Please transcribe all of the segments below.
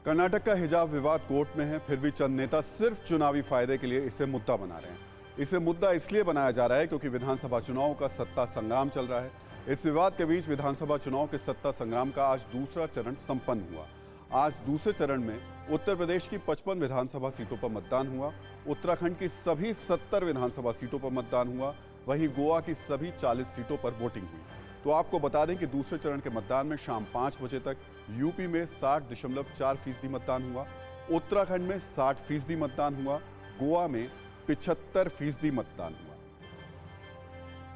कर्नाटक का हिजाब विवाद कोर्ट में है, फिर भी चंद नेता सिर्फ चुनावी फायदे के लिए इसे मुद्दा बना रहे हैं। इसे मुद्दा इसलिए बनाया जा रहा है क्योंकि विधानसभा चुनाव का सत्ता संग्राम चल रहा है। इस विवाद के बीच विधानसभा चुनाव के सत्ता संग्राम का आज दूसरा चरण संपन्न हुआ। आज दूसरे चरण में उत्तर प्रदेश की 55 विधानसभा सीटों पर मतदान हुआ, उत्तराखंड की सभी 70 विधानसभा सीटों पर मतदान हुआ, वहीं गोवा की सभी 40 सीटों पर वोटिंग हुई। तो आपको बता दें कि दूसरे चरण के मतदान में शाम 5 बजे तक यूपी में 60.4% मतदान हुआ, उत्तराखंड में 60% मतदान हुआ, गोवा में 75% मतदान हुआ।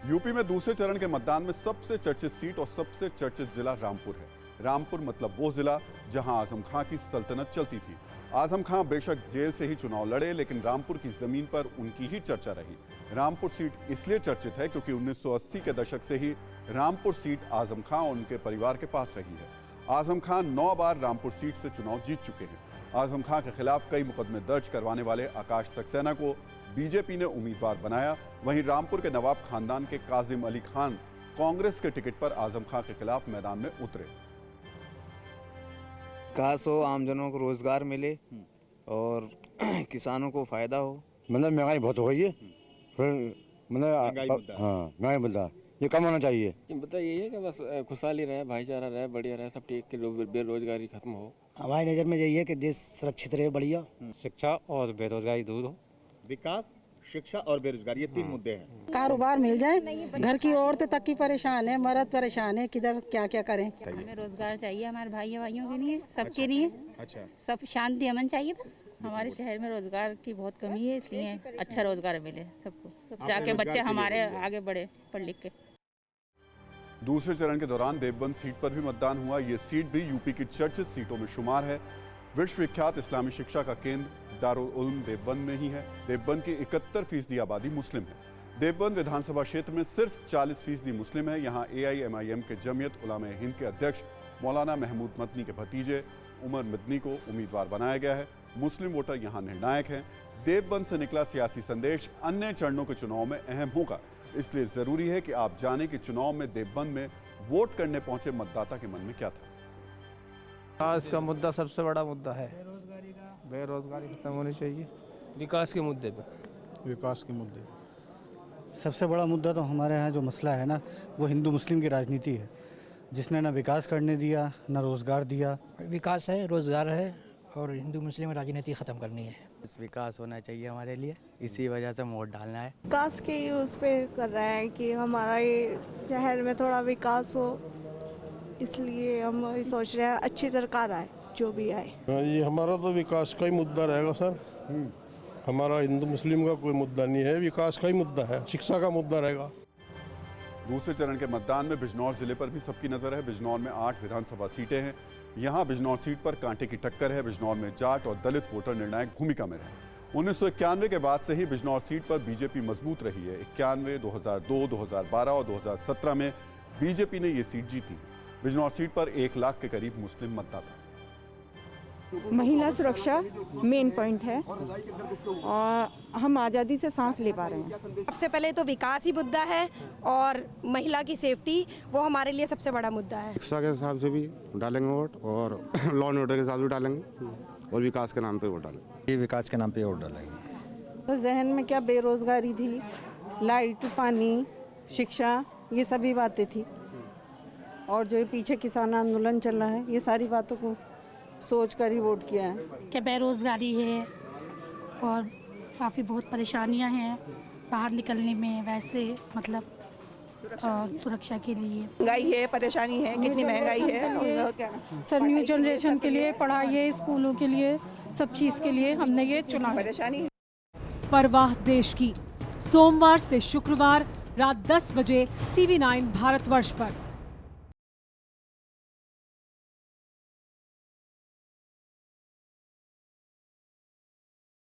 यूपी में दूसरे चरण के मतदान में सबसे चर्चित सीट और सबसे चर्चित जिला रामपुर है। रामपुर मतलब वो जिला जहां आजम खां की सल्तनत चलती थी। आजम खां बेशक जेल से ही चुनाव लड़े, लेकिन रामपुर की जमीन पर उनकी ही चर्चा रही। रामपुर सीट इसलिए चर्चित है क्योंकि 1980 के दशक से ही रामपुर सीट आजम खां और उनके परिवार के पास रही है। आजम खां 9 बार रामपुर सीट से चुनाव जीत चुके हैं। आजम खां के खिलाफ कई मुकदमे दर्ज करवाने वाले आकाश सक्सेना को बीजेपी ने उम्मीदवार बनाया। वहीं रामपुर के नवाब खानदान के काजिम अली खान कांग्रेस के टिकट पर आजम खां के खिलाफ मैदान में उतरे। विकास हो, आमजनों को रोजगार मिले और किसानों को फायदा हो। मतलब महंगाई बहुत हो गई है, मतलब हाँ महंगाई मुद्दा ये कम होना चाहिए। मुद्दा यही है कि बस खुशहाली रहे, भाईचारा रहे, बढ़िया रहे, सब ठीक, के बेरोजगारी खत्म हो। हमारी नज़र में यही है कि देश सुरक्षित रहे, बढ़िया शिक्षा और बेरोजगारी दूर हो। विकास, शिक्षा और बेरोजगारी, ये 3 मुद्दे हैं। कारोबार मिल जाए, घर की औरतें तक की परेशान है, मर्द परेशान है, किधर क्या क्या करें। हमें रोजगार चाहिए, हमारे भाइयों के लिए, सबके लिए। अच्छा, सब शांति अमन चाहिए बस। हमारे शहर में रोजगार की बहुत कमी है, इसलिए अच्छा रोजगार मिले सबको, जाके बच्चे हमारे आगे बढ़े पढ़ लिख के। दूसरे चरण के दौरान देवबंद सीट पर भी मतदान हुआ। ये सीट भी यूपी की चर्चित सीटों में शुमार है। विश्वविख्यात इस्लामी शिक्षा का केंद्र दारुल उलूम देवबंद में ही है। देवबंद की 71% आबादी मुस्लिम है। देवबंद विधानसभा क्षेत्र में सिर्फ 40% मुस्लिम है। यहाँ AIMIM के जमीयत उलामा हिंद के अध्यक्ष मौलाना महमूद मदनी के भतीजे उमर मदनी को उम्मीदवार बनाया गया है। मुस्लिम वोटर यहाँ निर्णायक हैं। देवबंद से निकला सियासी संदेश अन्य चरणों के चुनाव में अहम होगा, इसलिए जरूरी है कि आप जानें कि चुनाव में देवबंद में वोट करने पहुंचे मतदाता के मन में क्या था। विकास का मुद्दा सबसे बड़ा मुद्दा है। बेरोजगारी खत्म होनी चाहिए। विकास के मुद्दे पे, विकास के मुद्दे सबसे बड़ा मुद्दा तो हमारे यहाँ जो मसला है ना, वो हिंदू मुस्लिम की राजनीति है, जिसने ना विकास करने दिया, ना रोजगार दिया। विकास है, रोजगार है और हिंदू मुस्लिम राजनीति ख़त्म करनी है। विकास होना चाहिए हमारे लिए, इसी वजह से वोट डालना है। विकास के उस पे कर रहे हैं कि हमारा ये शहर में थोड़ा विकास हो, इसलिए हम सोच रहे हैं अच्छी सरकार आए, जो भी आए। ये हमारा तो विकास का ही मुद्दा रहेगा सर। हमारा हिंदू मुस्लिम का कोई मुद्दा नहीं है, विकास का ही मुद्दा है, शिक्षा का मुद्दा रहेगा। दूसरे चरण के मतदान में बिजनौर जिले पर भी सबकी नजर है। बिजनौर में 8 विधानसभा सीटें हैं। यहाँ बिजनौर सीट पर कांटे की टक्कर है। बिजनौर में जाट और दलित वोटर निर्णायक भूमिका में रहे। 1991 के बाद से ही बिजनौर सीट पर बीजेपी मजबूत रही है। 91, 2002, 2012 और 2017 में बीजेपी ने ये सीट जीती। बिजनौर सीट पर 1 लाख के करीब मुस्लिम मतदाता। महिला सुरक्षा मेन पॉइंट है और हम आज़ादी से सांस ले पा रहे हैं। सबसे पहले तो विकास ही मुद्दा है और महिला की सेफ्टी, वो हमारे लिए सबसे बड़ा मुद्दा है। शिक्षा के हिसाब से भी डालेंगे वोट और लॉ एंड ऑर्डर के साथ भी डालेंगे और विकास के नाम पे वोट डालेंगे। ये विकास के नाम पे वोट डालेंगे। तो जहन में क्या बेरोजगारी थी, लाइट, पानी, शिक्षा, ये सभी बातें थी, और जो पीछे किसान आंदोलन चल रहा है, ये सारी बातों को सोच कर ही वोट किया है। क्या बेरोजगारी है और काफ़ी बहुत परेशानियां हैं बाहर निकलने में, वैसे मतलब सुरक्षा के लिए महंगाई है, परेशानी है, कितनी महंगाई है। क्या सर, न्यू जनरेशन के लिए, पढ़ाई है, स्कूलों के लिए, सब चीज़ के लिए हमने ये चुना। परेशानी है। परवाह देश की, सोमवार से शुक्रवार रात 10 बजे TV9 भारतवर्ष पर।